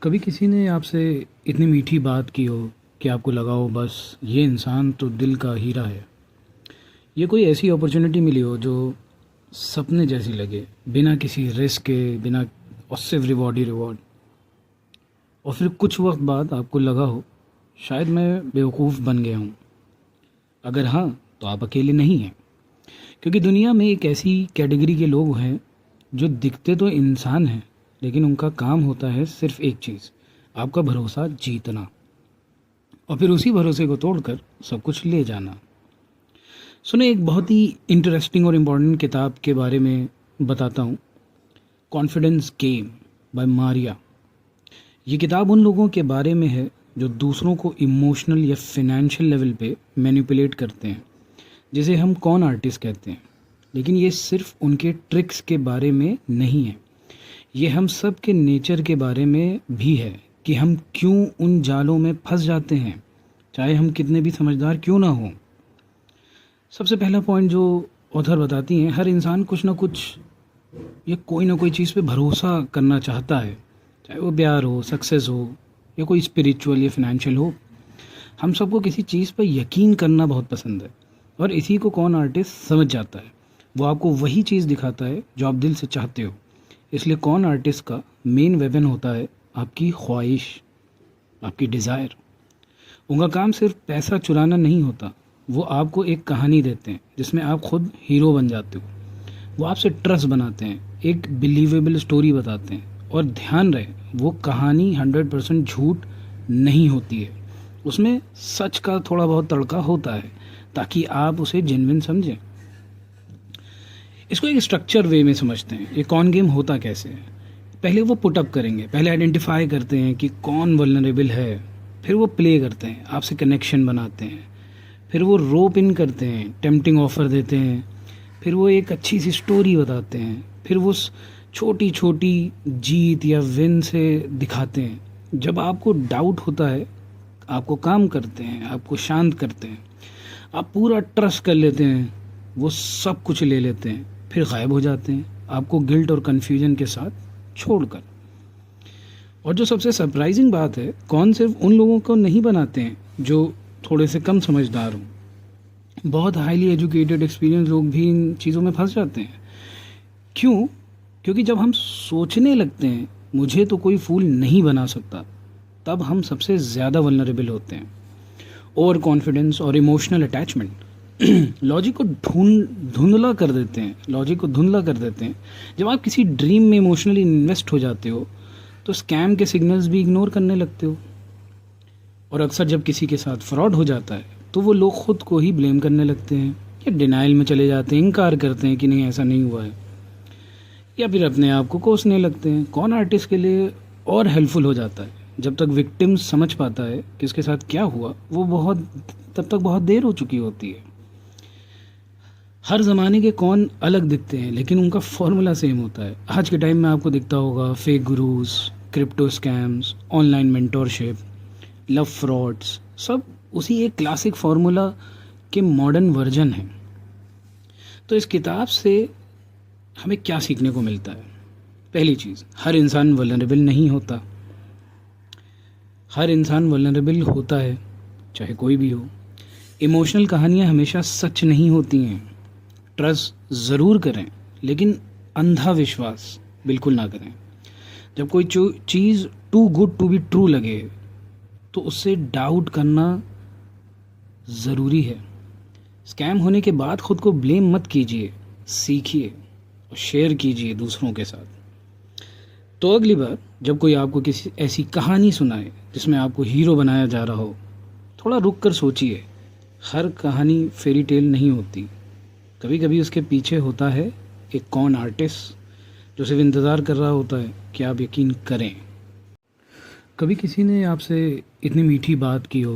कभी किसी ने आपसे इतनी मीठी बात की हो कि आपको लगा हो बस ये इंसान तो दिल का हीरा है। ये कोई ऐसी अपॉर्चुनिटी मिली हो जो सपने जैसी लगे, बिना किसी रिस्क के, बिना और सिर्फ रिवॉर्ड ही रिवॉर्ड। और फिर कुछ वक्त बाद आपको लगा हो शायद मैं बेवकूफ़ बन गया हूँ। अगर हाँ, तो आप अकेले नहीं हैं, क्योंकि दुनिया में एक ऐसी कैटेगरी के लोग हैं जो दिखते तो इंसान हैं, लेकिन उनका काम होता है सिर्फ एक चीज़, आपका भरोसा जीतना, और फिर उसी भरोसे को तोड़कर सब कुछ ले जाना। सुने, एक बहुत ही इंटरेस्टिंग और इम्पोर्टेंट किताब के बारे में बताता हूँ, कॉन्फिडेंस गेम बाय मारिया। ये किताब उन लोगों के बारे में है जो दूसरों को इमोशनल या फिनेंशियल लेवल पे मैनिपुलेट करते हैं, जिसे हम कॉन आर्टिस्ट कहते हैं। लेकिन ये सिर्फ उनके ट्रिक्स के बारे में नहीं है, ये हम सब के नेचर के बारे में भी है कि हम क्यों उन जालों में फंस जाते हैं, चाहे हम कितने भी समझदार क्यों ना हों। सबसे पहला पॉइंट जो ऑथर बताती हैं, हर इंसान कुछ ना कुछ या कोई ना कोई चीज़ पे भरोसा करना चाहता है, चाहे वो प्यार हो, सक्सेस हो, या कोई स्पिरिचुअल या फिनेंशियल हो। हम सबको किसी चीज़ पर यकीन करना बहुत पसंद है, और इसी को कौन आर्टिस्ट समझ जाता है। वो आपको वही चीज़ दिखाता है जो आप दिल से चाहते हो। इसलिए कौन आर्टिस्ट का मेन वेपन होता है आपकी ख्वाहिश, आपकी डिज़ायर। उनका काम सिर्फ पैसा चुराना नहीं होता, वो आपको एक कहानी देते हैं जिसमें आप खुद हीरो बन जाते हो। वो आपसे ट्रस्ट बनाते हैं, एक बिलीवेबल स्टोरी बताते हैं, और ध्यान रहे वो कहानी 100% झूठ नहीं होती है, उसमें सच का थोड़ा बहुत तड़का होता है ताकि आप उसे जेन्युइन समझें। इसको एक स्ट्रक्चर वे में समझते हैं। ये कौन गेम होता कैसे है, पहले वो पुटअप करेंगे, पहले आइडेंटिफाई करते हैं कि कौन वल्नरेबल है, फिर वो प्ले करते हैं, आपसे कनेक्शन बनाते हैं, फिर वो रोप इन करते हैं, टेम्पटिंग ऑफर देते हैं, फिर वो एक अच्छी सी स्टोरी बताते हैं, फिर वो छोटी छोटी जीत या विन से दिखाते हैं। जब आपको डाउट होता है, आपको काम करते हैं, आपको शांत करते हैं, आप पूरा ट्रस्ट कर लेते हैं, वो सब कुछ ले लेते हैं, फिर गायब हो जाते हैं, आपको गिल्ट और कन्फ्यूजन के साथ छोड़कर। और जो सबसे सरप्राइजिंग बात है, कौन सिर्फ उन लोगों को नहीं बनाते हैं जो थोड़े से कम समझदार हों। बहुत हाईली एजुकेटेड एक्सपीरियंस लोग भी इन चीज़ों में फंस जाते हैं। क्यों? क्योंकि जब हम सोचने लगते हैं मुझे तो कोई फूल नहीं बना सकता, तब हम सबसे ज़्यादा वल्नरेबल होते हैं। ओवर कॉन्फिडेंस और इमोशनल अटैचमेंट लॉजिक को धुंधला कर देते हैं, लॉजिक को धुंधला कर देते हैं। जब आप किसी ड्रीम में इमोशनली इन्वेस्ट हो जाते हो तो स्कैम के सिग्नल्स भी इग्नोर करने लगते हो। और अक्सर जब किसी के साथ फ्रॉड हो जाता है तो वो लोग खुद को ही ब्लेम करने लगते हैं, या डिनाइल में चले जाते हैं, इनकार करते हैं कि नहीं ऐसा नहीं हुआ है, या फिर अपने आप को कोसने लगते हैं। कौन आर्टिस्ट के लिए और हेल्पफुल हो जाता है जब तक विक्टिम समझ पाता है कि इसके साथ क्या हुआ, वो तब तक बहुत देर हो चुकी होती है। हर ज़माने के कौन अलग दिखते हैं, लेकिन उनका फॉर्मूला सेम होता है। आज के टाइम में आपको दिखता होगा fake gurus, crypto scams, online mentorship, love frauds, सब उसी एक क्लासिक फार्मूला के मॉडर्न वर्जन हैं। तो इस किताब से हमें क्या सीखने को मिलता है? पहली चीज़, हर इंसान वल्नरेबल नहीं होता। हर इंसान वल्नरेबल होता है, चाहे कोई भी हो। इमोशनल कहानियाँ हमेशा सच नहीं होती हैं। ट्रस्ट ज़रूर करें, लेकिन अंधा विश्वास बिल्कुल ना करें। जब कोई चीज़ too good to be true लगे तो उससे डाउट करना ज़रूरी है। स्कैम होने के बाद खुद को ब्लेम मत कीजिए, सीखिए और शेयर कीजिए दूसरों के साथ। तो अगली बार जब कोई आपको किसी ऐसी कहानी सुनाए जिसमें आपको हीरो बनाया जा रहा हो, थोड़ा रुक कर सोचिए। हर कहानी फेरी टेल नहीं होती, कभी कभी उसके पीछे होता है एक कौन आर्टिस्ट जो सिर्फ इंतज़ार कर रहा होता है कि आप यकीन करें। कभी किसी ने आपसे इतनी मीठी बात की हो